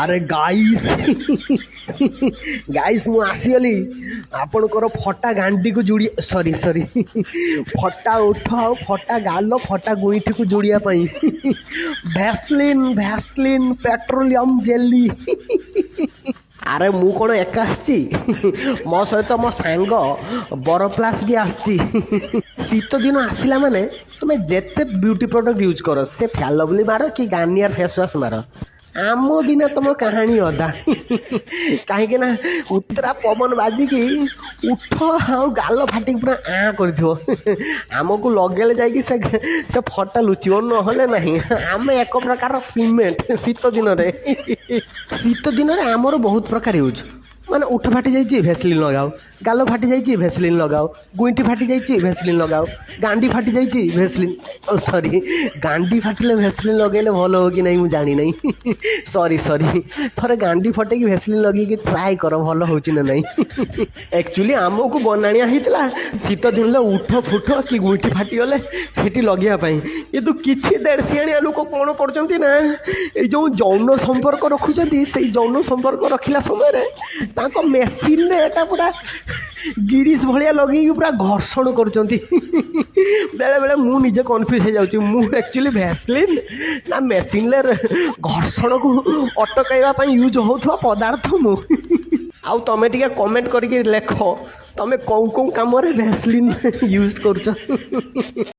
अरे guys guys मु आसीगली आपणकर फटा गांडी को जोड़ी सॉरी सॉरी फटा उठ आ फटा गाल फटा गुईठी को जोड़िया भैसलिन भैसलिन पेट्रोलियम जेली अरे मु कौन एका मो सहित मो सांग बर प्लास भी आसी शीत दिन आसला माने तुम्हें जेते ब्यूटी प्रोडक्ट यूज कर से फेयर लवली मार कि गार्नियर फेस वाश मार आम बिना तुम कहानी अदा कहीं ना उतरा पवन बाजिकी उठ हाँ गाल फाटिक पूरा कर आमको लगेले जाकि से फटा लुचिब नहले नहीं आम एक प्रकार सीमेंट शीत दिन आमर बहुत प्रकार यूज माने उठ फाटी जाइए भेसलिन लगाओ गाल फाटी जाइए भेसलिन लगाओ गुईठी फाटी जाइए भेसलिन लगाओ गांडी फाटी जाइए भेसलिन सॉरी गांडी फाटिले भेसलिन लगेले भल हो कि नहीं मुझे जानी नहीं सॉरी सॉरी थोड़े गांडी फटे कि भेसलिन लगे ट्राए कर भल हो नहीं एक्चुअली आमको बनाणिया होता शीत दिन उठ फुट कि गुईठी फाटीगले से लगे ये तो किसी देड़सिया लोक कौन पड़ते ना ये जो जौन संपर्क रखुच्च से जौन संपर्क रखला समय मेसीन पूरा गिरीश भाया लगे पूरा घर्षण कर बेले बेले मुझे कन्फ्यूज हो जाऊँ एक्चुअली भैसलिन ना मेसीन घर्षण को अटकवाई यूज होता पदार्थ मु आउ तमें टे कमेंट करके लेख तमें कौ कौ कम भैसलिन यूज कर